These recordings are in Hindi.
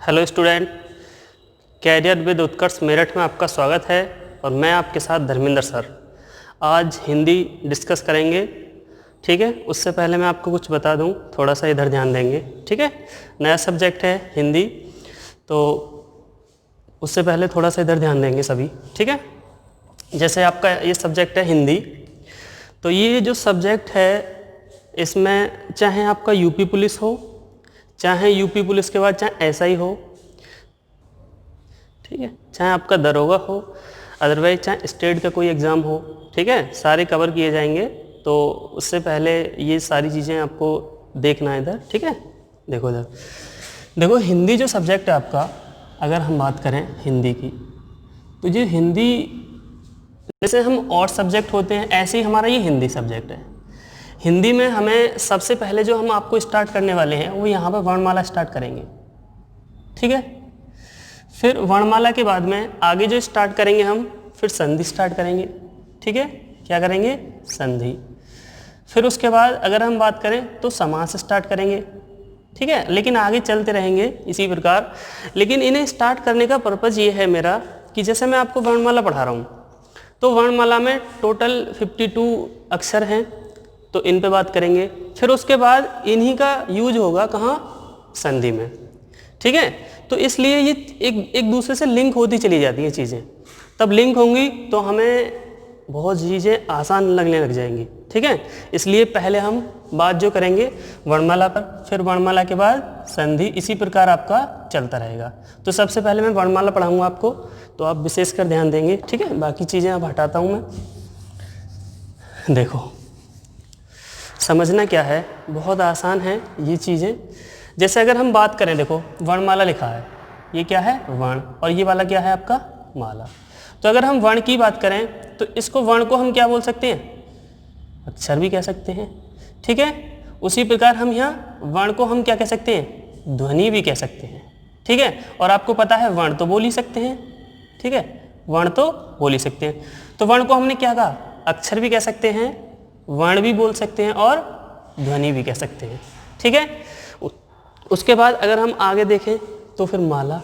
Hello student, career with Utkarsh Meerut में आपका स्वागत है और मैं आपके साथ धर्मेंद्र सर। आज हिंदी डिस्कस करेंगे, ठीक है। उससे पहले मैं आपको कुछ बता दूं, थोड़ा सा इधर ध्यान देंगे, ठीक है। नया सब्जेक्ट है हिंदी, तो उससे पहले थोड़ा सा इधर ध्यान देंगे सभी, ठीक है। जैसे आपका ये सब्जेक्ट है हिंदी, तो ये जो सब्जेक्ट है इसमें चाहे आपका यूपी पुलिस हो, चाहे यूपी पुलिस के बाद चाहे एसआई हो, ठीक है, चाहे आपका दरोगा हो, अदरवाइज चाहे स्टेट का कोई एग्ज़ाम हो, ठीक है, सारे कवर किए जाएंगे। तो उससे पहले ये सारी चीज़ें आपको देखना है इधर, ठीक है। देखो इधर, देखो हिंदी जो सब्जेक्ट है आपका, अगर हम बात करें हिंदी की, तो ये हिंदी जैसे हम और सब्जेक्ट होते हैं ऐसे ही हमारा ये हिंदी सब्जेक्ट है। हिंदी में हमें सबसे पहले जो हम आपको स्टार्ट करने वाले हैं वो यहाँ पर वर्णमाला स्टार्ट करेंगे, ठीक है। फिर वर्णमाला के बाद में आगे जो स्टार्ट करेंगे हम, फिर संधि स्टार्ट करेंगे, ठीक है। क्या करेंगे? संधि। फिर उसके बाद अगर हम बात करें तो समास स्टार्ट करेंगे, ठीक है। लेकिन आगे चलते रहेंगे इसी प्रकार। लेकिन इन्हें स्टार्ट करने का पर्पज़ ये है मेरा कि जैसे मैं आपको वर्णमाला पढ़ा रहा हूँ, तो वर्णमाला में टोटल 52 अक्षर हैं, तो इन पे बात करेंगे। फिर उसके बाद इन्हीं का यूज होगा कहाँ? संधि में, ठीक है। तो इसलिए ये एक दूसरे से लिंक होती चली जाती हैं चीज़ें। तब लिंक होंगी तो हमें बहुत चीज़ें आसान लगने लग जाएंगी, ठीक है। इसलिए पहले हम बात जो करेंगे वर्णमाला पर, फिर वर्णमाला के बाद संधि, इसी प्रकार आपका चलता रहेगा। तो सबसे पहले मैं वर्णमाला पढ़ाऊँगा आपको, तो आप विशेषकर ध्यान देंगे, ठीक है। बाकी चीज़ें अब हटाता हूँ मैं। देखो समझना क्या है, बहुत आसान है ये चीज़ें। जैसे अगर हम बात करें, देखो वर्णमाला लिखा है, ये क्या है? वर्ण, और ये वाला क्या है आपका? माला। तो अगर हम वर्ण की बात करें तो इसको, वर्ण को हम क्या बोल सकते हैं? अक्षर भी कह सकते हैं, ठीक है। उसी प्रकार हम यहाँ वर्ण को हम क्या कह सकते हैं? ध्वनि भी कह सकते हैं, ठीक है। और आपको पता है वर्ण तो बोल ही सकते हैं, ठीक है, वर्ण तो बोल ही सकते हैं। तो वर्ण को हमने क्या कहा? अक्षर भी कह सकते हैं, वर्ण भी बोल सकते हैं और ध्वनि भी कह सकते हैं, ठीक है। उसके बाद अगर हम आगे देखें तो फिर माला।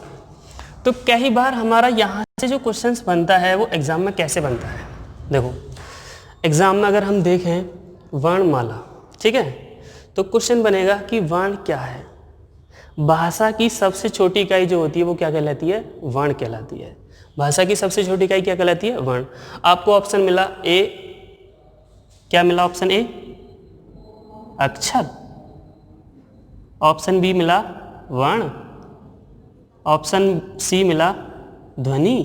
तो कई बार हमारा यहाँ से जो क्वेश्चंस बनता है वो एग्ज़ाम में कैसे बनता है? देखो एग्ज़ाम में अगर हम देखें वर्णमाला, ठीक है, तो क्वेश्चन बनेगा कि वर्ण क्या है। भाषा की सबसे छोटी इकाई जो होती है वो क्या कहलाती है? वर्ण कहलाती है। भाषा की सबसे छोटी इकाई क्या कहलाती है? वर्ण। आपको ऑप्शन मिला ए, क्या मिला? ऑप्शन ए अक्षर, ऑप्शन बी मिला वर्ण, ऑप्शन सी मिला ध्वनि,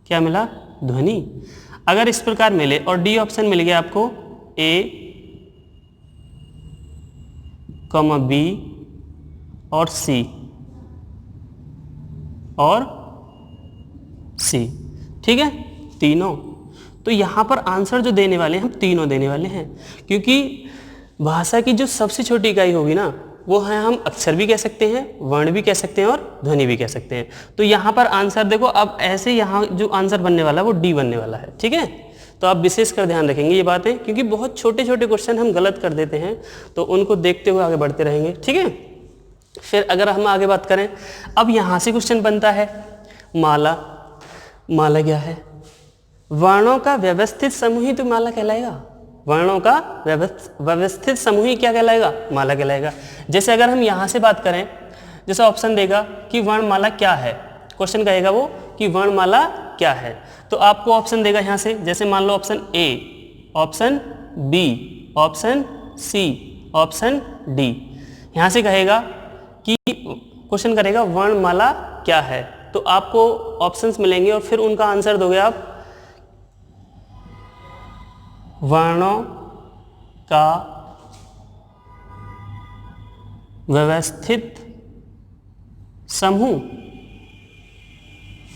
क्या मिला? ध्वनि। अगर इस प्रकार मिले और डी ऑप्शन मिल गया आपको, ए कॉमा बी और सी और सी, ठीक है, तीनों। तो यहाँ पर आंसर जो देने वाले हैं हम तीनों देने वाले हैं, क्योंकि भाषा की जो सबसे छोटी इकाई होगी ना, वो है, हम अक्षर भी कह सकते हैं, वर्ण भी कह सकते हैं और ध्वनि भी कह सकते हैं। तो यहाँ पर आंसर देखो, अब ऐसे यहाँ जो आंसर बनने वाला है वो डी बनने वाला है, ठीक है। तो आप विशेष कर ध्यान रखेंगे ये बातें, क्योंकि बहुत छोटे छोटे क्वेश्चन हम गलत कर देते हैं, तो उनको देखते हुए आगे बढ़ते रहेंगे, ठीक है। फिर अगर हम आगे बात करें, अब यहाँ से क्वेश्चन बनता है माला। माला क्या है? वर्णों का व्यवस्थित समूह ही तो माला कहलाएगा। वर्णों का व्यवस्थित समूह ही क्या कहलाएगा? माला कहलाएगा। जैसे अगर हम यहाँ से बात करें, जैसे ऑप्शन देगा कि वर्णमाला क्या है, क्वेश्चन कहेगा वो कि वर्णमाला क्या है, तो आपको ऑप्शन देगा यहाँ से, जैसे मान लो option A, option B, option C, option D. यहाँ से कहेगा कि क्वेश्चन करेगा वर्णमाला क्या है, तो आपको ऑप्शंस मिलेंगे और फिर उनका आंसर दोगे आप। वर्णों का व्यवस्थित समूह,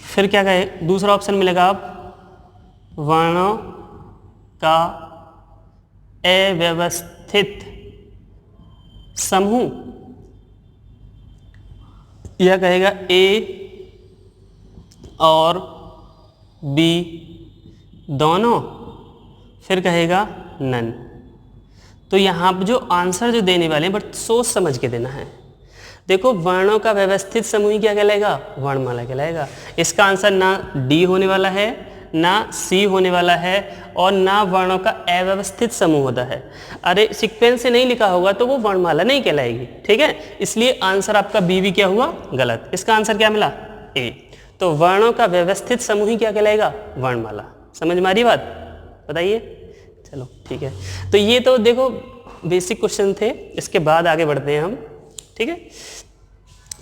फिर क्या कहे? दूसरा ऑप्शन मिलेगा आप, वर्णों का अव्यवस्थित समूह, यह कहेगा ए और बी दोनों, फिर कहेगा नन। तो यहाँ पर जो आंसर जो देने वाले हैं, बट सोच समझ के देना है। देखो वर्णों का व्यवस्थित समूह क्या कहलाएगा, वर्णमाला कहलाएगा। इसका आंसर ना डी होने वाला है, ना सी होने वाला है, और ना वर्णों का अव्यवस्थित समूह होता है। अरे सीक्वेंस से नहीं लिखा होगा तो वो वर्णमाला नहीं कहलाएगी, ठीक है। इसलिए आंसर आपका बी भी क्या हुआ, गलत। इसका आंसर क्या मिला, ए। तो वर्णों का व्यवस्थित समूह ही क्या कहलाएगा, वर्णमाला। समझ में आ रही बात, बताइए। चलो ठीक है, तो ये तो देखो बेसिक क्वेश्चन थे। इसके बाद आगे बढ़ते हैं हम, ठीक है।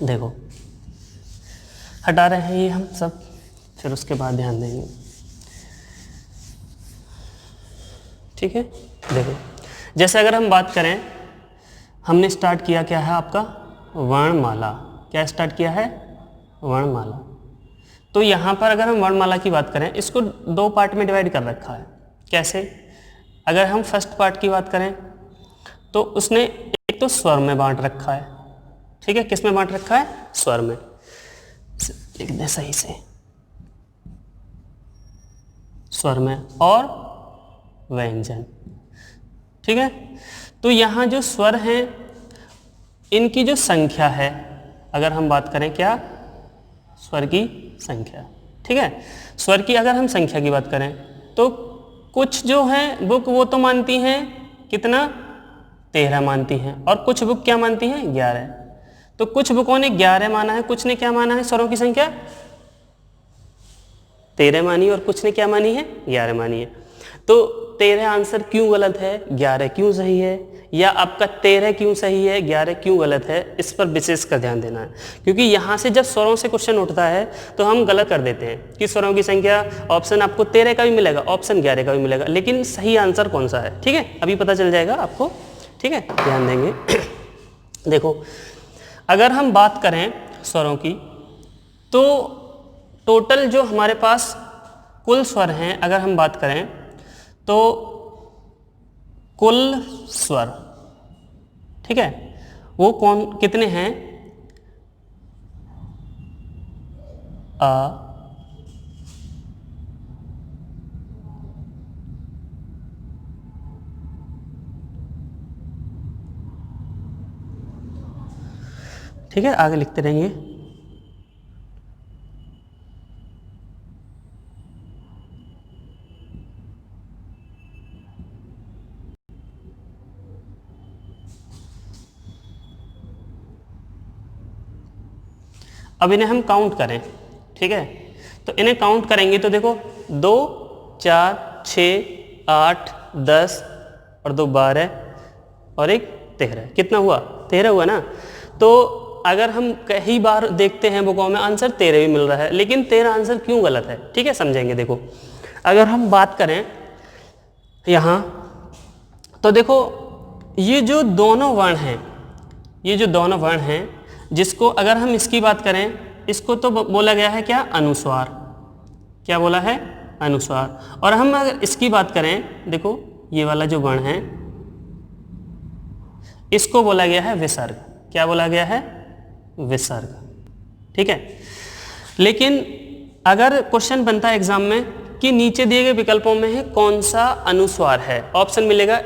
देखो हटा रहे हैं ये हम सब, फिर उसके बाद ध्यान देंगे, ठीक है। देखो जैसे अगर हम बात करें, हमने स्टार्ट किया क्या है आपका, वर्णमाला। क्या स्टार्ट किया है, वर्णमाला। तो यहाँ पर अगर हम वर्णमाला की बात करें, इसको दो पार्ट में डिवाइड कर रखा है। कैसे, अगर हम फर्स्ट पार्ट की बात करें तो उसने एक तो स्वर में बांट रखा है, ठीक है। किस में बांट रखा है, स्वर में। लिख दें सही से, स्वर में और व्यंजन, ठीक है। तो यहाँ जो स्वर हैं इनकी जो संख्या है, अगर हम बात करें क्या, स्वर की संख्या, ठीक है। स्वर की अगर हम संख्या की बात करें तो कुछ जो हैं बुक वो तो मानती हैं कितना, 13 मानती हैं, और कुछ बुक क्या मानती हैं, 11। तो कुछ बुकों ने 11 माना है, कुछ ने क्या माना है, स्वरों की संख्या 13 मानी, और कुछ ने क्या मानी है, 11 मानी है। तो 13 आंसर क्यों गलत है, 11 क्यों सही है, या आपका 13 क्यों सही है, 11 क्यों गलत है, इस पर विशेष कर ध्यान देना है। क्योंकि यहाँ से जब स्वरों से क्वेश्चन उठता है तो हम गलत कर देते हैं कि स्वरों की संख्या ऑप्शन आपको 13 का भी मिलेगा, ऑप्शन 11 का भी मिलेगा, लेकिन सही आंसर कौन सा है, ठीक है। अभी पता चल जाएगा आपको, ठीक है, ध्यान देंगे। देखो अगर हम बात करें स्वरों की, तो टोटल जो हमारे पास कुल स्वर हैं, अगर हम बात करें तो कुल स्वर, ठीक है, वो कौन कितने हैं, आ, ठीक है, आगे लिखते रहेंगे। अब इन्हें हम काउंट करें, ठीक है। तो इन्हें काउंट करेंगे तो देखो 2, 4, 6, 8, 10 और 2 12 और 1 13, कितना हुआ, 13 हुआ ना। तो अगर हम कई बार देखते हैं बुकों में आंसर 13 भी मिल रहा है, लेकिन 13 आंसर क्यों गलत है, ठीक है, समझेंगे। देखो अगर हम बात करें यहाँ, तो देखो ये जो दोनों वर्ण हैं, ये जो दोनों वर्ण हैं, जिसको अगर हम इसकी बात करें, इसको तो बोला गया है क्या, अनुस्वार। क्या बोला है, अनुस्वार। और हम अगर इसकी बात करें, देखो ये वाला जो वर्ण है इसको बोला गया है विसर्ग। क्या बोला गया है, विसर्ग, ठीक है। लेकिन अगर क्वेश्चन बनता है एग्जाम में कि नीचे दिए गए विकल्पों में है कौन सा अनुस्वार है, ऑप्शन मिलेगा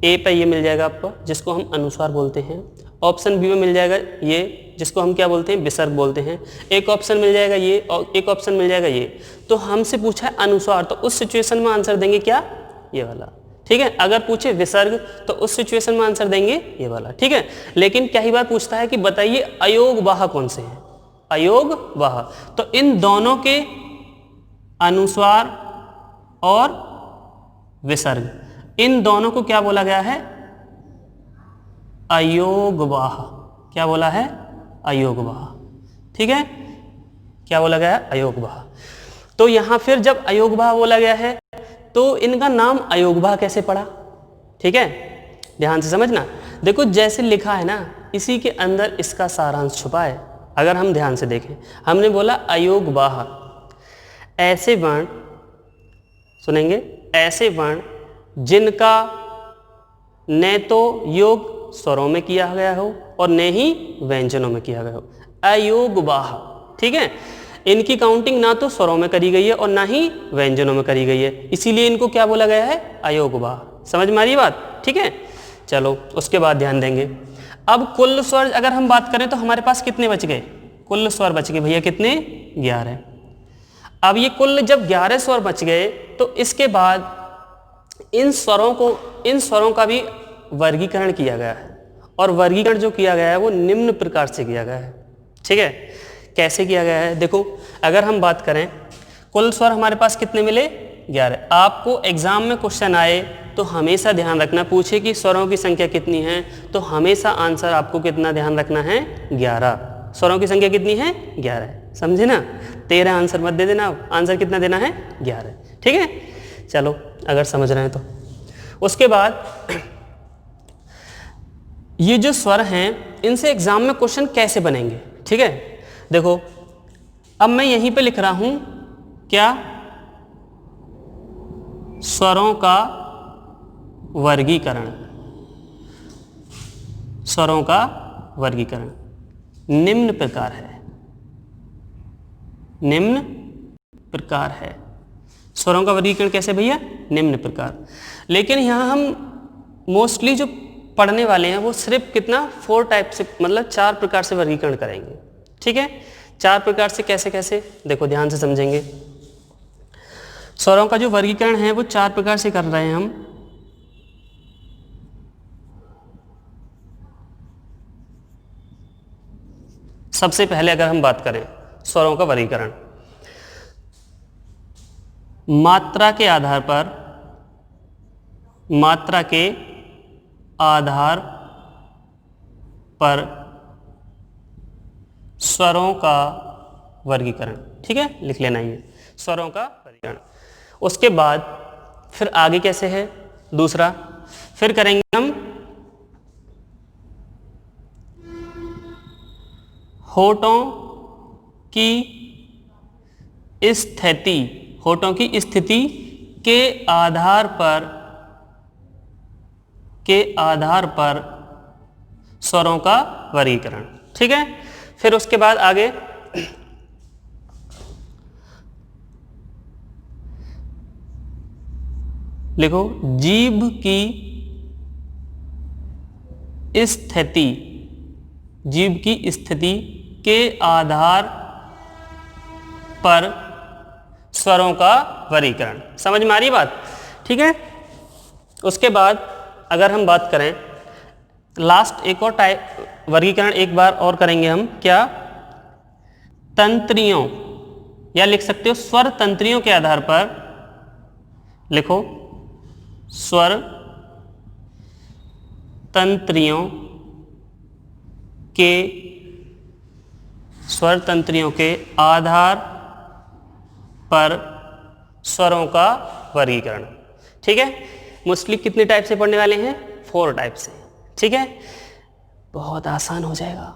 ए पे ये मिल जाएगा आपको, जिसको हम अनुस्वार बोलते हैं। ऑप्शन बी में मिल जाएगा ये, जिसको हम क्या बोलते हैं, विसर्ग बोलते हैं। एक ऑप्शन मिल जाएगा ये, और एक ऑप्शन मिल जाएगा ये। तो हमसे पूछा है अनुस्वार, तो उस सिचुएशन में आंसर देंगे क्या, ये वाला, ठीक है। अगर पूछे विसर्ग तो उस सिचुएशन में आंसर देंगे ये वाला, ठीक है। लेकिन क्या ही बात पूछता है कि बताइए अयोगवाह कौन से हैं, अयोगवाह। तो इन दोनों के अनुस्वार और विसर्ग, इन दोनों को क्या बोला गया है, अयोगवाह। क्या बोला है, अयोगवाह, ठीक है। क्या बोला गया है, अयोगवाह। तो यहां फिर जब अयोगवाह बोला गया है तो इनका नाम अयोगवाह कैसे पड़ा, ठीक है, ध्यान से समझना। देखो जैसे लिखा है ना, इसी के अंदर इसका सारांश छुपा है। अगर हम ध्यान से देखें, हमने बोला अयोगवाह, ऐसे वर्ण, सुनेंगे, ऐसे वर्ण जिनका न तो योग स्वरों में किया गया हो और न ही व्यंजनों में किया गया हो, अयोगवाह, ठीक है। इनकी काउंटिंग ना तो स्वरों में करी गई है और ना ही व्यंजनों में करी गई है, इसीलिए इनको क्या बोला गया है, अयोगवाह। समझ में आ रही बात, ठीक है। चलो उसके बाद ध्यान देंगे। अब कुल स्वर अगर हम बात करें तो हमारे पास कितने बच गए, कुल स्वर बच गए भैया कितने, 11। अब ये कुल जब 11 स्वर बच गए तो इसके बाद इन स्वरों का भी वर्गीकरण किया गया है, और वर्गीकरण जो किया गया है वो निम्न प्रकार से किया गया है। ठीक है, कैसे किया गया है, देखो अगर हम बात करें कुल स्वर हमारे पास कितने मिले, 11। आपको एग्जाम में क्वेश्चन आए तो हमेशा ध्यान रखना, पूछे कि स्वरों की संख्या कितनी है, तो हमेशा आंसर आपको कितना ध्यान रखना है, 11। स्वरों की संख्या कितनी है, 11 है, समझे ना। 13 आंसर मत दे देना, आंसर कितना देना है, 11। ठीक है, चलो अगर समझ रहे हैं तो। उसके बाद ये जो स्वर हैं इनसे एग्जाम में क्वेश्चन कैसे बनेंगे। ठीक है, देखो अब मैं यहीं पे लिख रहा हूं क्या, स्वरों का वर्गीकरण, स्वरों का वर्गीकरण निम्न प्रकार है, निम्न प्रकार है। स्वरों का वर्गीकरण कैसे भैया, निम्न प्रकार। लेकिन यहाँ हम मोस्टली जो पढ़ने वाले हैं वो सिर्फ कितना, 4 टाइप से, मतलब 4 प्रकार से वर्गीकरण करेंगे। ठीक है, 4 प्रकार से कैसे कैसे, देखो ध्यान से समझेंगे। स्वरों का जो वर्गीकरण है वो 4 प्रकार से कर रहे हैं हम। सबसे पहले अगर हम बात करें स्वरों का वर्गीकरण, मात्रा के आधार पर, मात्रा के आधार पर स्वरों का वर्गीकरण। ठीक है, लिख लेना ये स्वरों का वर्गीकरण। उसके बाद फिर आगे कैसे है, दूसरा फिर करेंगे हम होठों की स्थिति, होठों की स्थिति के आधार पर स्वरों का वर्गीकरण। ठीक है, फिर उसके बाद आगे लिखो, जीभ की स्थिति, जीभ की स्थिति के आधार पर स्वरों का वर्गीकरण। समझ में आ रही बात। ठीक है, उसके बाद अगर हम बात करें लास्ट एक और टाइप वर्गीकरण एक बार और करेंगे हम, क्या, तंत्रियों, या लिख सकते हो स्वर तंत्रियों के आधार पर, लिखो स्वर तंत्रियों के, स्वर तंत्रियों के आधार पर स्वरों का वर्गीकरण। ठीक है, मोस्टली कितने टाइप से पढ़ने वाले हैं, 4 टाइप से। ठीक है, बहुत आसान हो जाएगा,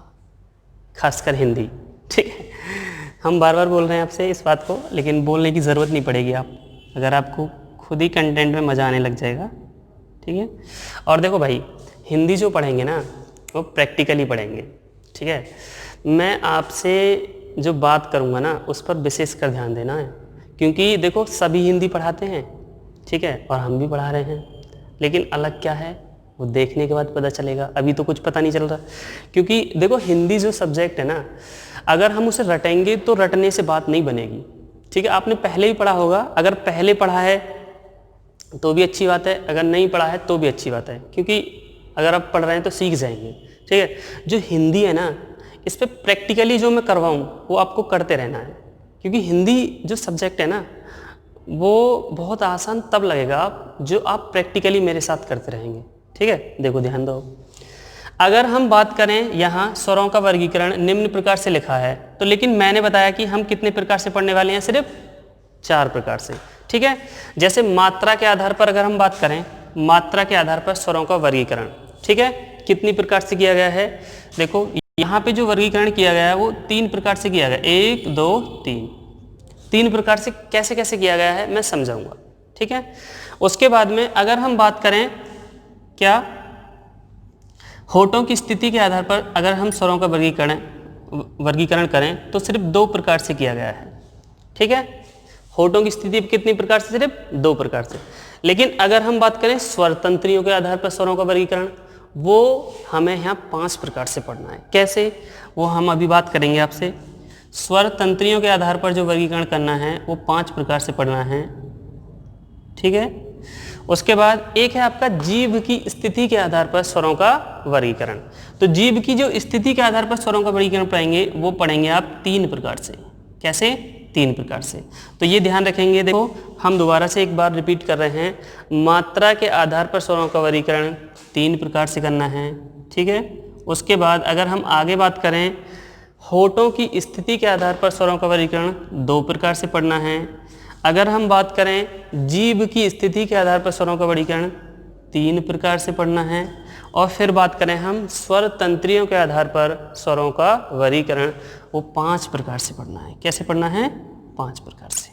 खासकर हिंदी। ठीक है, हम बार बार बोल रहे हैं आपसे इस बात को, लेकिन बोलने की ज़रूरत नहीं पड़ेगी आप, अगर आपको खुद ही कंटेंट में मज़ा आने लग जाएगा। ठीक है, और देखो भाई हिंदी जो पढ़ेंगे ना वो प्रैक्टिकली पढ़ेंगे। ठीक है, मैं आपसे जो बात करूँगा ना उस पर विशेष कर ध्यान देना है, क्योंकि देखो सभी हिंदी पढ़ाते हैं, ठीक है, और हम भी पढ़ा रहे हैं, लेकिन अलग क्या है वो देखने के बाद पता चलेगा, अभी तो कुछ पता नहीं चल रहा। क्योंकि देखो हिंदी जो सब्जेक्ट है ना, अगर हम उसे रटेंगे तो रटने से बात नहीं बनेगी। ठीक है, आपने पहले ही पढ़ा होगा, अगर पहले पढ़ा है तो भी अच्छी बात है, अगर नहीं पढ़ा है तो भी अच्छी बात है, क्योंकि अगर आप पढ़ रहे हैं तो सीख जाएंगे। ठीक है, जो हिंदी है ना इस पर प्रैक्टिकली जो मैं करवाऊँ वो आपको करते रहना है, क्योंकि हिंदी जो सब्जेक्ट है ना वो बहुत आसान तब लगेगा आप जो आप प्रैक्टिकली मेरे साथ करते रहेंगे। ठीक है, देखो ध्यान दो, अगर हम बात करें यहाँ स्वरों का वर्गीकरण निम्न प्रकार से लिखा है, तो लेकिन मैंने बताया कि हम कितने प्रकार से पढ़ने वाले हैं, सिर्फ 4 प्रकार से। ठीक है, जैसे मात्रा के आधार पर अगर हम बात करें, मात्रा के आधार पर स्वरों का वर्गीकरण, ठीक है, कितनी प्रकार से किया गया है, देखो यहाँ पे जो वर्गीकरण किया गया है वो 3 प्रकार से किया गया, 1 2 3, 3 प्रकार से कैसे कैसे किया गया है मैं समझाऊंगा। ठीक है, उसके बाद में अगर हम बात करें क्या, होठों की स्थिति के आधार पर अगर हम स्वरों का वर्गीकरण करें तो सिर्फ 2 प्रकार से किया गया है। ठीक है, होठों की स्थिति कितनी प्रकार से, सिर्फ 2 प्रकार से। लेकिन अगर हम बात करें स्वर तंत्रियों के आधार पर स्वरों का वर्गीकरण, वो हमें यहाँ 5 प्रकार से पढ़ना है। कैसे, वो हम अभी बात करेंगे आपसे। स्वर तंत्रियों के आधार पर जो वर्गीकरण करना है वो 5 प्रकार से पढ़ना है, ठीक है। उसके बाद एक है आपका जीभ की स्थिति के आधार पर स्वरों का वर्गीकरण। तो जीभ की जो स्थिति के आधार पर स्वरों का वर्गीकरण पढ़ेंगे वो पढ़ेंगे आप 3 प्रकार से। कैसे, 3 प्रकार से। तो ये ध्यान रखेंगे। देखो हम दोबारा से एक बार रिपीट कर रहे हैं, मात्रा के आधार पर स्वरों का वर्गीकरण 3 प्रकार से करना है, ठीक है। उसके बाद अगर हम आगे बात करें, होठों की स्थिति के आधार पर स्वरों का वर्गीकरण 2 प्रकार से पढ़ना है। अगर हम बात करें जीभ की स्थिति के आधार पर स्वरों का वर्गीकरण 3 प्रकार से पढ़ना है। और फिर बात करें हम स्वर तंत्रियों के आधार पर स्वरों का वर्गीकरण, वो 5 प्रकार से पढ़ना है। कैसे पढ़ना है, 5 प्रकार से।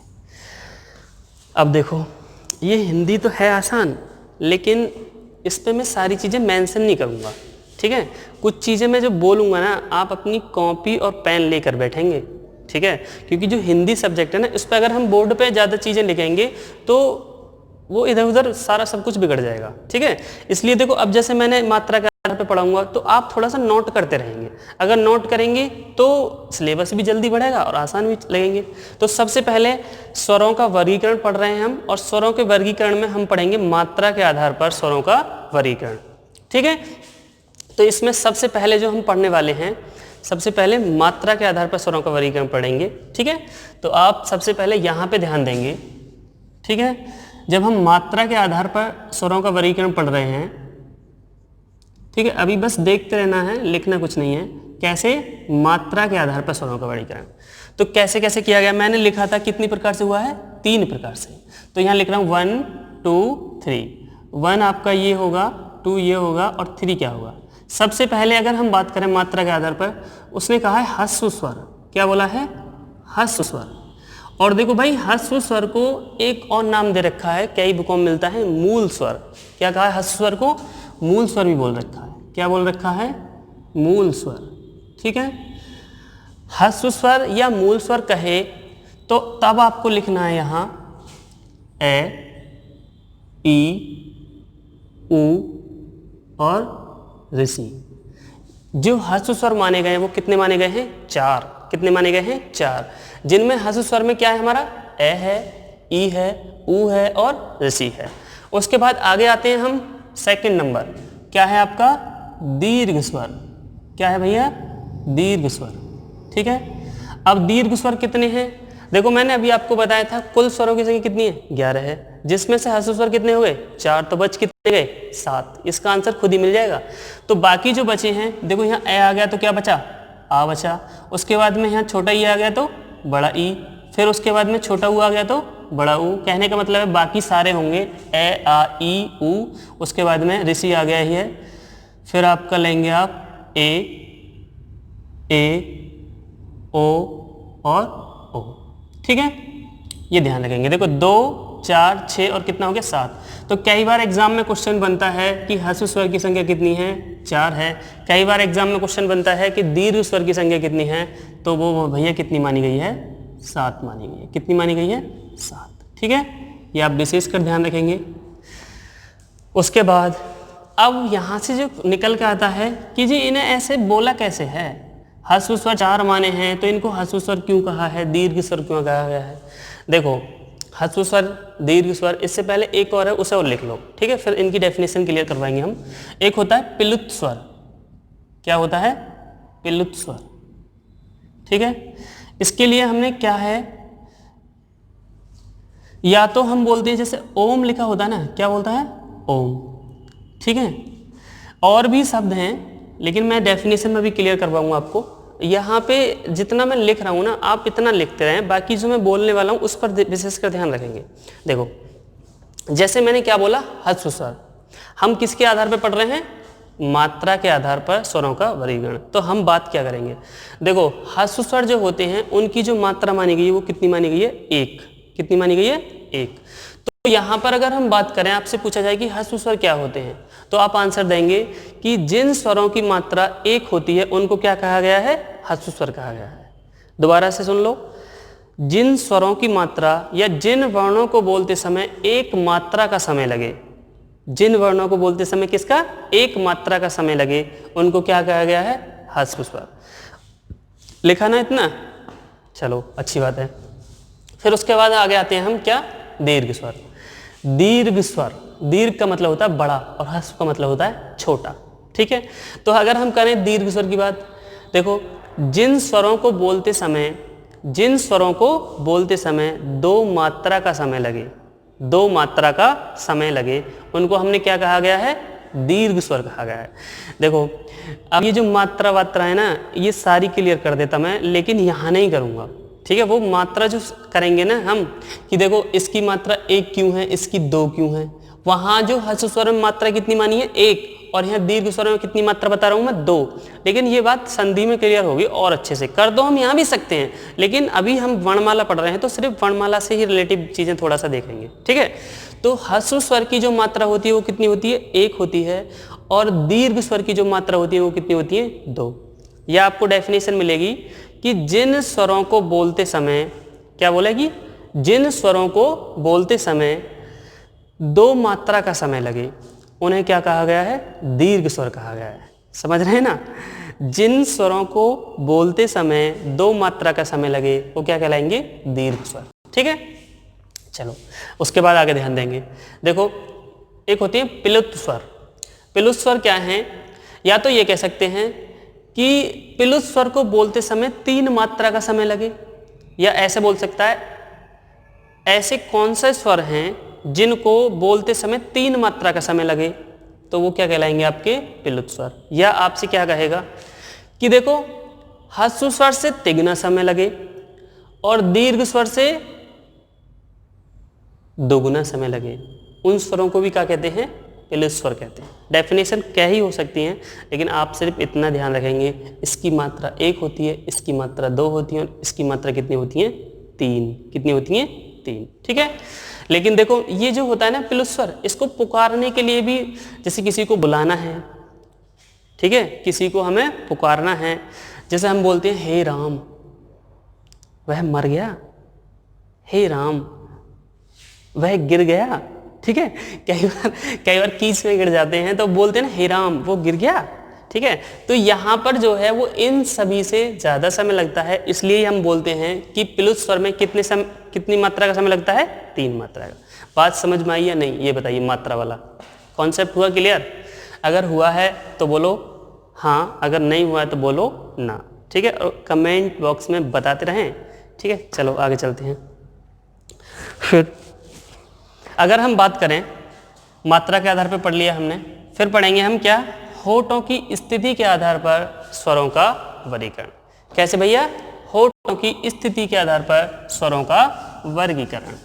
अब देखो ये हिंदी तो है आसान, लेकिन इस पे मैं सारी चीज़ें मेंशन नहीं करूँगा, ठीक है। कुछ चीज़ें मैं जो बोलूँगा ना, आप अपनी कॉपी और पेन लेकर बैठेंगे, ठीक है। क्योंकि जो हिंदी सब्जेक्ट है ना, इस पर अगर हम बोर्ड पे ज़्यादा चीज़ें लिखेंगे तो वो इधर उधर सारा सब कुछ बिगड़ जाएगा, ठीक है। इसलिए देखो अब जैसे मैंने मात्रा के आधार पे पढ़ाऊंगा तो आप थोड़ा सा नोट करते रहेंगे। अगर नोट करेंगे तो सिलेबस भी जल्दी बढ़ेगा और आसान भी लगेंगे। तो सबसे पहले स्वरों का वर्गीकरण पढ़ रहे हैं हम, और स्वरों के वर्गीकरण में हम पढ़ेंगे मात्रा के आधार पर स्वरों का वर्गीकरण, ठीक है। तो इसमें सबसे पहले जो हम पढ़ने वाले हैं, सबसे पहले मात्रा के आधार पर स्वरों का वर्गीकरण पढ़ेंगे, ठीक है। तो आप सबसे पहले यहाँ पे ध्यान देंगे, ठीक है। जब हम मात्रा के आधार पर स्वरों का वर्गीकरण पढ़ रहे हैं, ठीक है, अभी बस देखते रहना है, लिखना कुछ नहीं है। कैसे, मात्रा के आधार पर स्वरों का वर्गीकरण। तो कैसे कैसे किया गया, मैंने लिखा था कितनी प्रकार से हुआ है, 3 प्रकार से। तो यहाँ लिख रहा हूँ 1 2 3। 1 आपका ये होगा, 2 ये होगा, और 3 क्या होगा। सबसे पहले अगर हम बात करें मात्रा के आधार पर, उसने कहा है ह्रस्व स्वर। क्या बोला है, ह्रस्व स्वर। और देखो भाई, ह्रस्व स्वर को एक और नाम दे रखा है, कई बुकों में मिलता है, मूल स्वर। क्या कहा है, ह्रस्व स्वर को मूल स्वर भी बोल रखा है। क्या बोल रखा है, मूल स्वर, ठीक है। ह्रस्व स्वर या मूल स्वर कहे तो तब आपको लिखना है यहाँ ए, ई, उ और ऋषि। जो ह्रस्व स्वर माने गए हैं वो कितने माने गए हैं, 4। कितने माने गए हैं, 4। जिनमें ह्रस्व स्वर में क्या है हमारा, ए है, ई है, उ है और ऋषि है। उसके बाद आगे आते हैं हम, सेकंड नंबर क्या है आपका, दीर्घ स्वर। क्या है भैया, दीर्घ स्वर, ठीक है। अब दीर्घ स्वर कितने हैं, देखो मैंने अभी आपको बताया था कुल स्वरों की संख्या कितनी है, 11 है, जिसमें से ह्रस्व स्वर कितने हो गए, 4। तो बच कितने गए, 7। इसका आंसर खुद ही मिल जाएगा। तो बाकी जो बचे हैं, देखो यहाँ ए आ गया तो क्या बचा, आ बचा। उसके बाद में यहाँ छोटा ई आ गया तो बड़ा ई, फिर उसके बाद में छोटा ऊ आ गया तो बड़ा ऊ। कहने का मतलब है बाकी सारे होंगे ए, आ, ई, उ। उसके बाद में ऋषि आ गया ही है। फिर आपका लेंगे आप ए, ओ और ओ, ठीक है। ये ध्यान रखेंगे। देखो 2 4 6 और कितना हो गया, 7। तो कई बार एग्जाम में क्वेश्चन बनता है कि ह्रस्व स्वर की संख्या कितनी है, 4 है। कई बार एग्जाम में क्वेश्चन बनता है कि दीर्घ स्वर की संख्या कितनी है, तो वो भैया कितनी मानी गई है, 7 मानी गई है। कितनी मानी गई है, 7, ठीक है। ये आप विशेष कर ध्यान रखेंगे। उसके बाद अब यहाँ से जो निकल के आता है कि जी इन्हें ऐसे बोला कैसे है, ह्रस्व स्वर 4 माने हैं तो इनको ह्रस्व स्वर क्यों कहा है, दीर्घ स्वर क्यों कहा गया है। देखो ह्रस्व स्वर, दीर्घ स्वर, इससे पहले एक और है उसे और लिख लो, ठीक है। फिर इनकी डेफिनेशन क्लियर करवाएंगे हम। एक होता है पिलुत स्वर। क्या होता है, पिलुत स्वर, ठीक है। इसके लिए हमने क्या है, या तो हम बोलते हैं जैसे ओम लिखा होता है ना, क्या बोलता है, ओम, ठीक है। और भी शब्द हैं लेकिन मैं डेफिनेशन में भी क्लियर करवाऊंगा आपको। यहाँ पे जितना मैं लिख रहा हूँ ना, आप इतना लिखते रहें, बाकी जो मैं बोलने वाला हूँ उस पर विशेषकर ध्यान रखेंगे। देखो जैसे मैंने क्या बोला, ह्रस्व स्वर, हम किसके आधार पर पढ़ रहे हैं, मात्रा के आधार पर स्वरों का वर्गीकरण। तो हम बात क्या करेंगे, देखो ह्रस्व स्वर जो होते हैं उनकी जो मात्रा मानी गई है वो कितनी मानी गई है, 1। कितनी मानी गई है, 1। तो यहाँ पर अगर हम बात करें, आपसे पूछा जाए कि ह्रस्व स्वर क्या होते हैं, तो आप आंसर देंगे कि जिन स्वरों की मात्रा 1 होती है उनको क्या कहा गया है, ह्रस्व स्वर कहा गया है। दोबारा से सुन लो, जिन स्वरों की मात्रा या जिन वर्णों को बोलते समय 1 मात्रा का समय लगे, जिन वर्णों को बोलते समय किसका एक मात्रा का समय लगे उनको क्या कहा गया है, ह्रस्व स्वर। लिखा ना इतना, चलो अच्छी बात है। फिर उसके बाद आगे आते हैं हम क्या, दीर्घ स्वर। दीर्घ स्वर, दीर्घ का मतलब होता है बड़ा और ह्रस्व का मतलब होता है छोटा, ठीक है। तो अगर हम करें दीर्घ स्वर की बात, देखो जिन स्वरों को बोलते समय, जिन स्वरों को बोलते समय दो मात्रा का समय लगे, दो मात्रा का समय लगे उनको हमने क्या कहा गया है, दीर्घ स्वर कहा गया है। देखो अब ये जो मात्रा वात्रा है ना, ये सारी क्लियर कर देता मैं, लेकिन यहाँ नहीं करूँगा, ठीक है। वो मात्रा जो करेंगे ना हम कि देखो इसकी मात्रा एक क्यों है, इसकी दो क्यों है, वहाँ जो ह्रस्व स्वर में मात्रा कितनी मानी है, एक, और यहाँ दीर्घ स्वर में कितनी मात्रा बता रहा हूँ मैं, दो। लेकिन ये बात संधि में क्लियर होगी और अच्छे से कर दो, हम यहाँ भी सकते हैं, लेकिन अभी हम वर्णमाला पढ़ रहे हैं तो सिर्फ वर्णमाला से ही रिलेटिव चीज़ें थोड़ा सा देखेंगे, ठीक है। तो ह्रस्व स्वर की जो मात्रा होती है वो कितनी होती है, एक होती है, और दीर्घ स्वर की जो मात्रा होती है वो कितनी होती है, दो। यह आपको डेफिनेशन मिलेगी कि जिन स्वरों को बोलते समय, क्या बोलेगी, जिन स्वरों को बोलते समय दो मात्रा का समय लगे उन्हें क्या कहा गया है, दीर्घ स्वर कहा गया है। समझ रहे हैं ना, जिन स्वरों को बोलते समय दो मात्रा का समय लगे वो क्या कहलाएंगे, दीर्घ स्वर, ठीक है। चलो उसके बाद आगे ध्यान देंगे। देखो एक होती है प्लुत स्वर। प्लुत स्वर क्या है, या तो ये कह सकते हैं कि प्लुत स्वर को बोलते समय तीन मात्रा का समय लगे, या ऐसे बोल सकता है ऐसे कौन से स्वर हैं जिनको बोलते समय तीन मात्रा का समय लगे, तो वो क्या कहलाएंगे आपके प्लुत स्वर। या आपसे क्या कहेगा कि देखो ह्रस्व स्वर से तिगुना समय लगे और दीर्घ स्वर से दोगुना समय लगे, उन स्वरों को भी क्या कहते हैं, प्लुत स्वर कहते हैं। डेफिनेशन क्या ही हो सकती हैं, लेकिन आप सिर्फ इतना ध्यान रखेंगे, इसकी मात्रा एक होती है, इसकी मात्रा दो होती है, और इसकी मात्रा कितनी होती है, तीन। कितनी होती है, तीन, ठीक है। लेकिन देखो ये जो होता है ना प्लुत स्वर, इसको पुकारने के लिए भी, जैसे किसी को बुलाना है, ठीक है, किसी को हमें पुकारना है, जैसे हम बोलते हैं हे राम, वह मर गया, हे राम वह गिर गया, ठीक है। कई बार कीच में गिर जाते हैं तो बोलते हैं ना हे राम वो गिर गया, ठीक है। तो यहाँ पर जो है वो इन सभी से ज़्यादा समय लगता है, इसलिए हम बोलते हैं कि प्लुत स्वर में कितनी मात्रा का समय लगता है, तीन मात्रा का। बात समझ में आई या नहीं, ये बताइए। मात्रा वाला कॉन्सेप्ट हुआ क्लियर? अगर हुआ है तो बोलो हाँ, अगर नहीं हुआ है तो बोलो ना, ठीक है। और कमेंट बॉक्स में बताते रहें, ठीक है। चलो आगे चलते हैं। फिर अगर हम बात करें, मात्रा के आधार पर पढ़ लिया हमने, फिर पढ़ेंगे हम क्या, होठों की स्थिति के आधार पर स्वरों का वर्गीकरण। कैसे भैया? होठों की स्थिति के आधार पर स्वरों का वर्गीकरण।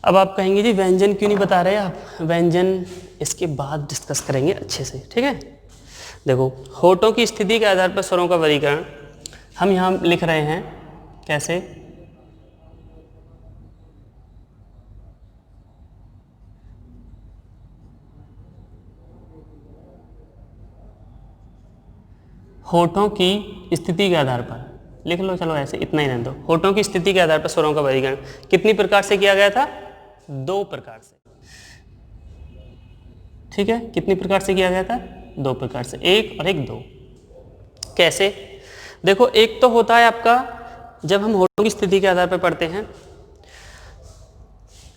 अब आप कहेंगे जी व्यंजन क्यों नहीं बता रहे आप? व्यंजन इसके बाद डिस्कस करेंगे अच्छे से, ठीक है। देखो होठों की स्थिति के आधार पर स्वरों का वर्गीकरण हम यहाँ लिख रहे हैं, कैसे? होठों की स्थिति के आधार पर लिख लो, चलो ऐसे इतना ही रहने दो। होठों की स्थिति के आधार पर स्वरों का वर्गीकरण कितनी प्रकार से किया गया था? दो प्रकार से, ठीक है। कितनी प्रकार से किया गया था? दो प्रकार से, एक और एक दो। कैसे? देखो एक तो होता है आपका, जब हम होठों की स्थिति के आधार पर पढ़ते हैं,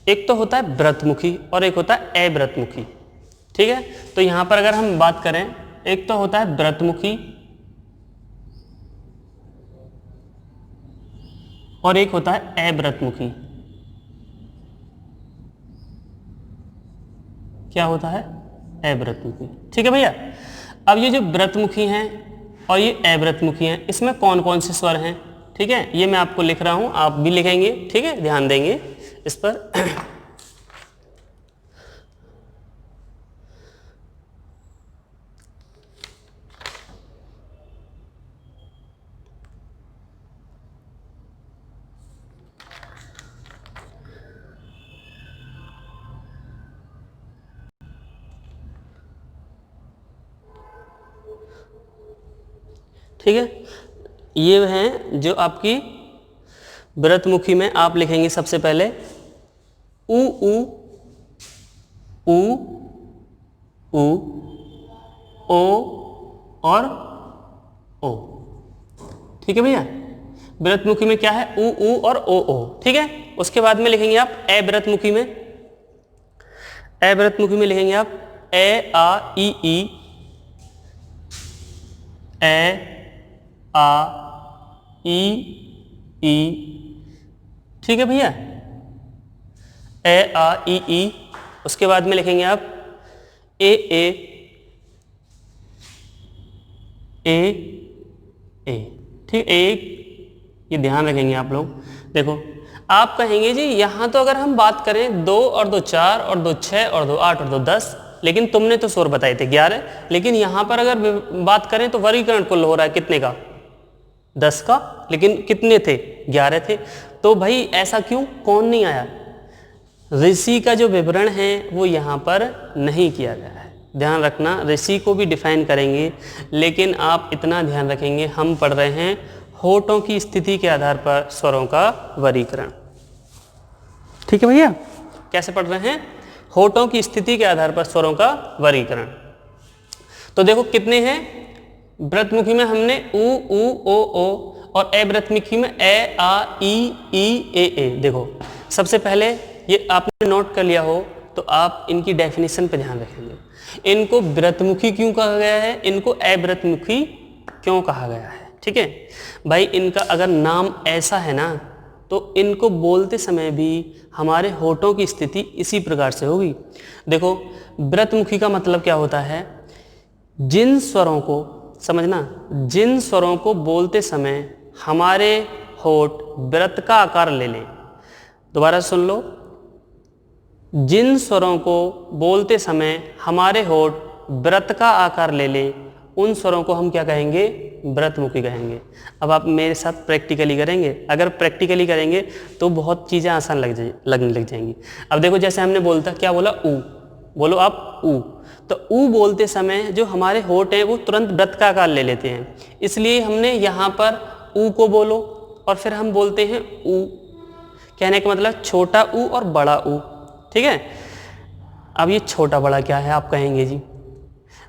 एक तो होता है व्रतमुखी और एक होता है अव्रतमुखी, ठीक है। तो यहां पर अगर हम बात करें, एक तो होता है व्रतमुखी और एक होता है अव्रतमुखी। क्या होता है? अव्रतमुखी, ठीक है भैया। अब ये जो व्रतमुखी हैं और ये अव्रतमुखी हैं, इसमें कौन कौन से स्वर हैं, ठीक है, ये मैं आपको लिख रहा हूं, आप भी लिखेंगे, ठीक है, ध्यान देंगे इस पर। ठीक है, ये हैं जो आपकी व्रतमुखी में आप लिखेंगे सबसे पहले उ उ उ उ ओ और ओ। ठीक है भैया, व्रतमुखी में क्या है, उ उ और ओ। ठीक है, उसके बाद में लिखेंगे आप अव्रतमुखी में, अव्रतमुखी में लिखेंगे आप ए आ ई ए आ ई। ठीक है भैया, ए आ ई। उसके बाद में लिखेंगे आप ए ठीक, एक, ये ध्यान रखेंगे आप लोग। देखो आप कहेंगे जी यहाँ तो अगर हम बात करें 2 और 2 4 और 2 6 और 2 8 और 2 10, लेकिन तुमने तो स्वर बताए थे 11, लेकिन यहाँ पर अगर बात करें तो वर्गीकरण कुल हो रहा है कितने का, 10 का, लेकिन कितने थे, 11 थे। तो भाई ऐसा क्यों, कौन नहीं आया, ऋषि का जो विवरण है वो यहाँ पर नहीं किया गया है। ध्यान रखना, ऋषि को भी डिफाइन करेंगे, लेकिन आप इतना ध्यान रखेंगे हम पढ़ रहे हैं होठों की स्थिति के आधार पर स्वरों का वर्गीकरण। ठीक है भैया, कैसे पढ़ रहे हैं, होठों की स्थिति के आधार पर स्वरों का वर्गीकरण। तो देखो कितने हैं, व्रतमुखी में हमने उ उ ओ और अव्रतमुखी में ए आ ई ए। देखो सबसे पहले ये आपने नोट कर लिया हो तो आप इनकी डेफिनेशन पे ध्यान रखेंगे। इनको व्रतमुखी क्यों कहा गया है, इनको अव्रतमुखी क्यों कहा गया है। ठीक है भाई, इनका अगर नाम ऐसा है ना तो इनको बोलते समय भी हमारे होठों की स्थिति इसी प्रकार से होगी। देखो व्रतमुखी का मतलब क्या होता है, जिन स्वरों को, समझना, जिन स्वरों को बोलते समय हमारे होठ व्रत का आकार ले लें। दोबारा सुन लो, जिन स्वरों को बोलते समय हमारे होठ व्रत का आकार ले लें, उन स्वरों को हम क्या कहेंगे, व्रतमुखी कहेंगे। अब आप मेरे साथ प्रैक्टिकली करेंगे, अगर प्रैक्टिकली करेंगे तो बहुत चीज़ें आसान लगने लग जाएंगी। अब देखो जैसे हमने बोलता, क्या बोला, ऊ, बोलो आप ऊ, तो ऊ बोलते समय जो हमारे होठ हैं वो तुरंत व्रत का आकार ले लेते हैं, इसलिए हमने यहाँ पर ऊ को बोलो और फिर हम बोलते हैं ऊ। कहने का मतलब छोटा ऊ और बड़ा ऊ। ठीक है, अब ये छोटा बड़ा क्या है आप कहेंगे जी,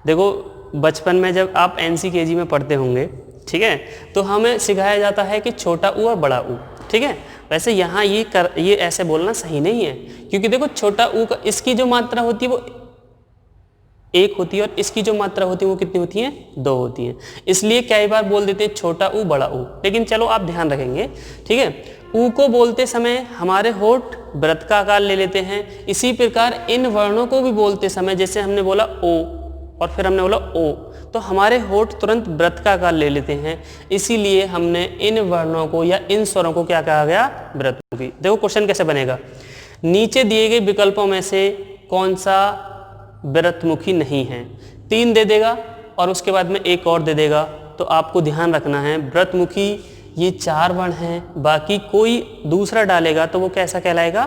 देखो बचपन में जब आप NCKG में पढ़ते होंगे, ठीक है, तो हमें सिखाया जाता है कि छोटा ऊ और बड़ा ऊ। ठीक है, वैसे यहाँ ये ऐसे बोलना सही नहीं है, क्योंकि देखो छोटा ऊ का, इसकी जो मात्रा होती है वो 1 होती है और इसकी जो मात्रा होती है वो कितनी होती है, 2 होती है। इसलिए कई बार बोल देते हैं छोटा ऊ बड़ा ऊ, लेकिन चलो आप ध्यान रखेंगे। ठीक है, ऊ को बोलते समय हमारे होठ व्रत का आकार ले लेते हैं, इसी प्रकार इन वर्णों को भी बोलते समय, जैसे हमने बोला ओ और फिर हमने बोला ओ, तो हमारे होठ तुरंत व्रत का आकार ले लेते हैं, इसीलिए हमने इन वर्णों को या इन स्वरों को क्या कहा गया, व्रतमुखी। देखो क्वेश्चन कैसे बनेगा, नीचे दिए गए विकल्पों में से कौन सा व्रतमुखी नहीं है, 3 दे देगा और उसके बाद में एक और दे देगा। तो आपको ध्यान रखना है, व्रतमुखी ये 4 वर्ण हैं, बाकी कोई दूसरा डालेगा तो वो कैसा कहलाएगा,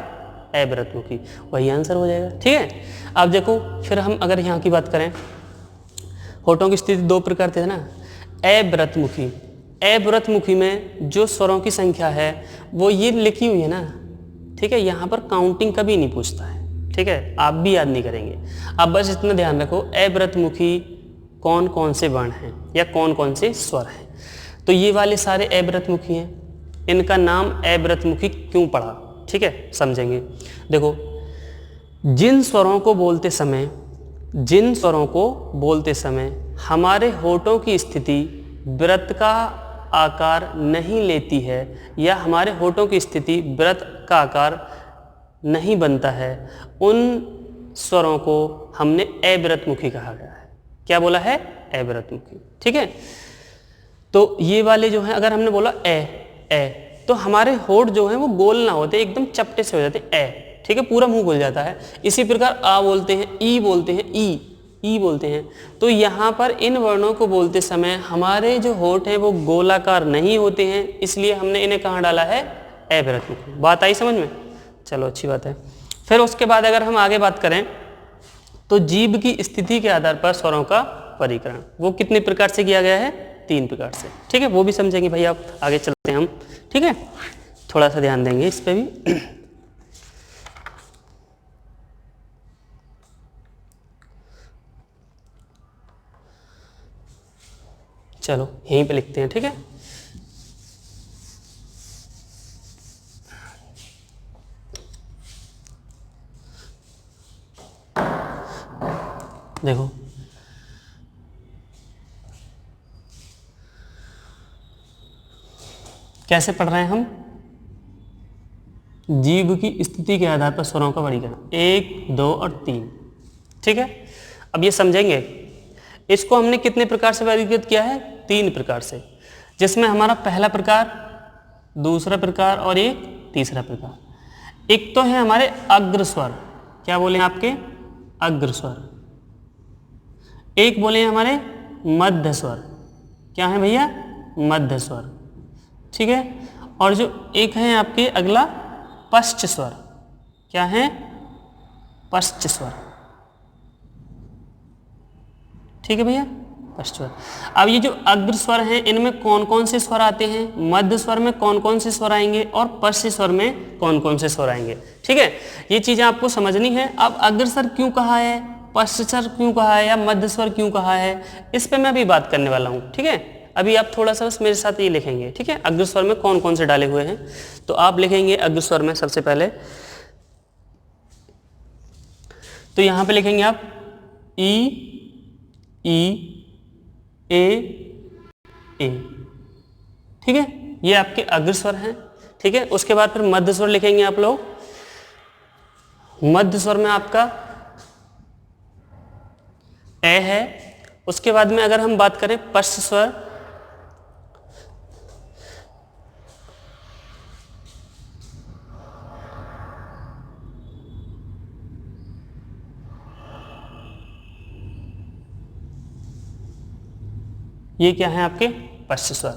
अव्रतमुखी, वही आंसर हो जाएगा। ठीक है, अब देखो फिर हम अगर यहाँ की बात करें, होठों की स्थिति 2 प्रकार थे ना, अव्रतमुखी। अव्रतमुखी में जो स्वरों की संख्या है वो ये लिखी हुई है ना, ठीक है, यहाँ पर काउंटिंग कभी नहीं पूछता है। ठीक है, आप भी याद नहीं करेंगे, आप बस इतना ध्यान रखो अव्रतमुखी कौन कौन से वर्ण हैं या कौन कौन से स्वर हैं। तो ये वाले सारे अव्रतमुखी हैं, इनका नाम अव्रतमुखी क्यों पड़ा, ठीक है, समझेंगे। देखो जिन स्वरों को बोलते समय हमारे होठों की स्थिति व्रत का आकार नहीं लेती है या हमारे होठों की स्थिति व्रत का आकार नहीं बनता है, उन स्वरों को हमने अव्रतमुखी कहा गया है। क्या बोला है, अव्रतमुखी। ठीक है, तो ये वाले जो हैं, अगर हमने बोला ए तो हमारे होठ जो हैं वो गोल ना होते, एकदम चपटे से हो जाते हैं, ए, ठीक है, पूरा मुंह खुल जाता है। इसी प्रकार आ बोलते हैं, ई बोलते हैं, ई बोलते हैं। तो यहाँ पर इन वर्णों को बोलते समय हमारे जो होठ हैं वो गोलाकार नहीं होते हैं, इसलिए हमने इन्हें कहाँ डाला है, अव्रतमुखी। बात आई समझ में, चलो अच्छी बात है। फिर उसके बाद अगर हम आगे बात करें तो जीभ की स्थिति के आधार पर स्वरों का वर्गीकरण वो कितने प्रकार से किया गया है, 3 प्रकार से। ठीक है, वो भी समझेंगे भाई, आप आगे चलते हैं हम। ठीक है, थोड़ा सा ध्यान देंगे इस पे भी। चलो यहीं पे लिखते हैं, ठीक है। देखो कैसे पढ़ रहे हैं हम, जीव की स्थिति के आधार पर स्वरों का वर्गीकरण 1, 2 और 3, ठीक है। अब ये समझेंगे इसको हमने कितने प्रकार से वर्गीकृत किया है, 3 प्रकार से, जिसमें हमारा पहला प्रकार, दूसरा प्रकार और एक तीसरा प्रकार। एक तो है हमारे अग्रस्वर, क्या बोले आपके, अग्रस्वर। एक बोले हमारे मध्य स्वर, क्या है भैया, मध्य स्वर, ठीक है। और जो एक है आपके अगला पश्च स्वर, क्या है, पश्च स्वर, ठीक है भैया, पश्च स्वर। अब ये जो अग्र स्वर हैं इनमें कौन कौन से स्वर आते हैं, मध्य स्वर में कौन कौन से स्वर आएंगे और पश्च स्वर में कौन कौन से स्वर आएंगे, ठीक है। ये चीजें आपको समझनी है। अब अग्र स्वर क्यों कहा है, पश्च स्वर क्यों कहा है या मध्य स्वर क्यों कहा है, इस पे मैं अभी बात करने वाला हूँ, ठीक है। अभी आप थोड़ा सा बस मेरे साथ ये लिखेंगे, ठीक है। अग्र स्वर में कौन कौन से डाले हुए हैं, तो आप लिखेंगे अग्र स्वर में सबसे पहले, तो यहां पे लिखेंगे आप ई, ए, ठीक है, ये आपके अग्र स्वर हैं, ठीक है। उसके बाद फिर मध्य स्वर लिखेंगे आप लोग। मध्य स्वर में आपका ए है। उसके बाद में अगर हम बात करें पश्च स्वर, ये क्या है आपके पश्च स्वर।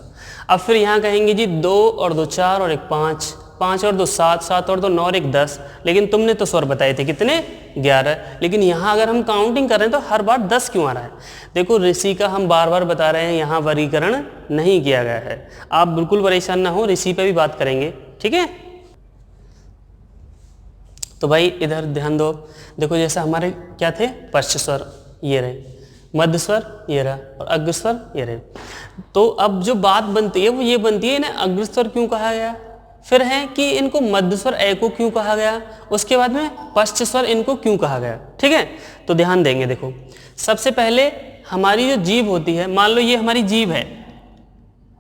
अब फिर यहाँ कहेंगे जी 2 और 2 4 और 1 5, 5 और 2 7, 7 और 2 9 और 1 10, लेकिन तुमने तो स्वर बताए थे कितने, 11। लेकिन यहाँ अगर हम काउंटिंग कर रहे हैं तो हर बार 10 क्यों आ रहा है। देखो ऋषि का हम बार बार बता रहे हैं, यहाँ वर्गीकरण नहीं किया गया है। आप बिल्कुल परेशान ना हो, ऋषि पे भी बात करेंगे, ठीक है। तो भाई इधर ध्यान दो, देखो जैसे हमारे क्या थे, पश्च स्वर ये रहे, मध्य स्वर ये रहा और अग्र स्वर ये रहे। तो अब जो बात बनती है वो ये बनती है, इन्हें अग्र स्वर क्यों कहा गया, फिर है कि इनको मध्य स्वर ए को क्यों कहा गया, उसके बाद में पश्च स्वर इनको क्यों कहा गया, ठीक है। तो ध्यान देंगे, देखो सबसे पहले हमारी जो जीभ होती है, मान लो ये हमारी जीभ है,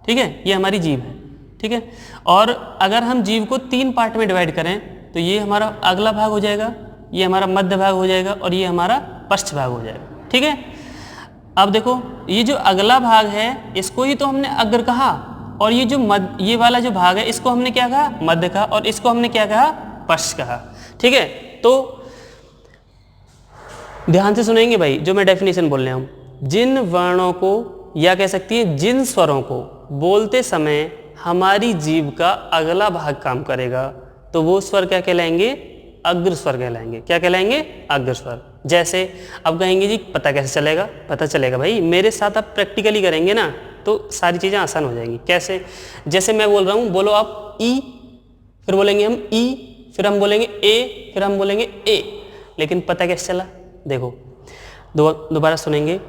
ठीक है, ये हमारी जीभ है, ठीक है। और अगर हम जीभ को 3 पार्ट में डिवाइड करें तो ये हमारा अगला भाग हो जाएगा, ये हमारा मध्य भाग हो जाएगा और ये हमारा पश्च भाग हो जाएगा, ठीक है। अब देखो ये जो अगला भाग है इसको ही तो हमने अग्र कहा, और ये जो ये वाला जो भाग है इसको हमने क्या कहा, मध्य कहा, और इसको हमने क्या कहा, पश्च कहा, ठीक है। तो ध्यान से सुनेंगे भाई, जो मैं डेफिनेशन बोल रहा हूं, जिन वर्णों को या कह सकती है जिन स्वरों को बोलते समय हमारी जीभ का अगला भाग काम करेगा तो वो स्वर क्या कहलाएंगे, अग्र स्वर कहलाएंगे। क्या कहलाएंगे, अग्र स्वर। जैसे अब कहेंगे जी पता कैसे चलेगा, पता चलेगा भाई मेरे साथ आप प्रैक्टिकली करेंगे ना तो सारी चीज़ें आसान हो जाएंगी। कैसे, जैसे मैं बोल रहा हूँ, बोलो आप ई, फिर बोलेंगे हम ई, फिर हम बोलेंगे ए, फिर हम बोलेंगे ए, लेकिन पता कैसे चला, देखो दोबारा सुनेंगे,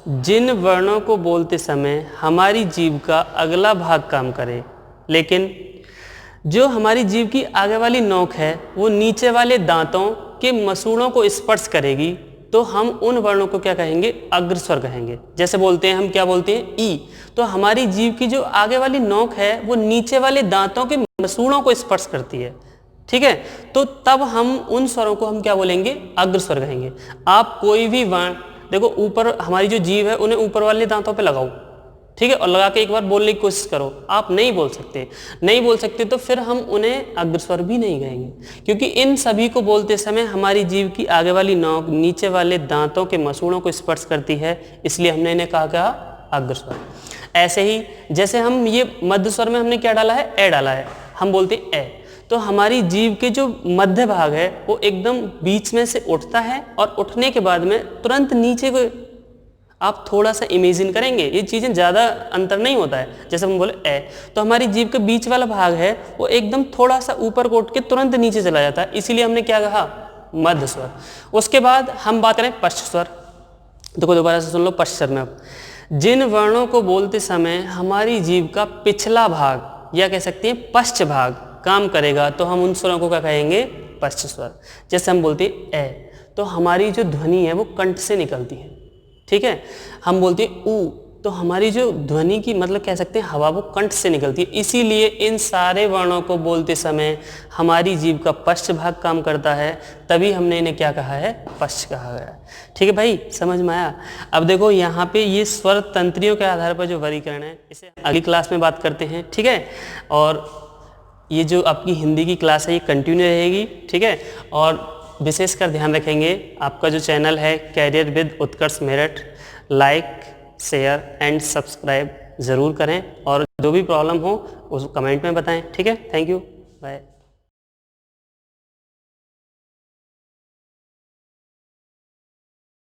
जिन वर्णों को बोलते समय हमारी जीभ का अगला भाग काम करे, लेकिन जो हमारी जीभ की आगे वाली नोक है वो नीचे वाले दांतों के मसूड़ों को स्पर्श करेगी, तो हम उन वर्णों को क्या कहेंगे, अग्र स्वर कहेंगे। जैसे बोलते हैं हम, क्या बोलते हैं, ई, तो हमारी जीभ की जो आगे वाली नोक है वो नीचे वाले दांतों के मसूड़ों को स्पर्श करती है, ठीक है। तो तब हम उन स्वरों को हम क्या बोलेंगे, अग्र स्वर कहेंगे। आप कोई भी वर्ण देखो, ऊपर हमारी जो जीभ है उन्हें ऊपर वाले दांतों पे लगाओ, ठीक है, और लगा के एक बार बोलने की कोशिश करो, आप नहीं बोल सकते, नहीं बोल सकते तो फिर हम उन्हें अग्र स्वर भी नहीं कहेंगे, क्योंकि इन सभी को बोलते समय हमारी जीभ की आगे वाली नोक नीचे वाले दांतों के मसूड़ों को स्पर्श करती है, इसलिए हमने इन्हें कहा अग्र स्वर। ऐसे ही जैसे हम ये मध्य स्वर में हमने क्या डाला है, ए डाला है, हम बोलते हैं ए, तो हमारी जीभ के जो मध्य भाग है वो एकदम बीच में से उठता है और उठने के बाद में तुरंत नीचे को आप थोड़ा सा इमेजिन करेंगे, ये चीज़ें ज़्यादा अंतर नहीं होता है। जैसे हम बोले ए, तो हमारी जीभ का बीच वाला भाग है वो एकदम थोड़ा सा ऊपर को उठ के तुरंत नीचे चला जाता है, इसीलिए हमने क्या कहा, मध्य स्वर। उसके बाद हम बात करें पश्च स्वर। देखो दोबारा से सुन लो पश्च स्वर में। अब जिन वर्णों को बोलते समय हमारी जीभ का पिछला भाग या कह सकते हैं पश्च भाग काम करेगा, तो हम उन स्वरों को क्या कहेंगे, पश्च स्वर। जैसे हम बोलते हैं ए, तो हमारी जो ध्वनि है वो कंठ से निकलती है, ठीक है। हम बोलते हैं ऊ, तो हमारी जो ध्वनि की मतलब कह सकते हैं हवा वो कंठ से निकलती है। इसीलिए इन सारे वर्णों को बोलते समय हमारी जीभ का पश्च भाग काम करता है, तभी हमने इन्हें क्या कहा है, पश्च कहा गया। ठीक है भाई, समझ में आया। अब देखो यहाँ पे ये स्वर तंत्रियों के आधार पर जो वर्गीकरण है, इसे अगली क्लास में बात करते हैं, ठीक है। और ये जो आपकी हिंदी की क्लास है ये कंटिन्यू रहेगी, ठीक है। और विशेषकर ध्यान रखेंगे, आपका जो चैनल है career with Utkarsh Meerut, like share and subscribe ज़रूर करें, और जो भी प्रॉब्लम हो उस कमेंट में बताएं, ठीक है। Thank you, bye.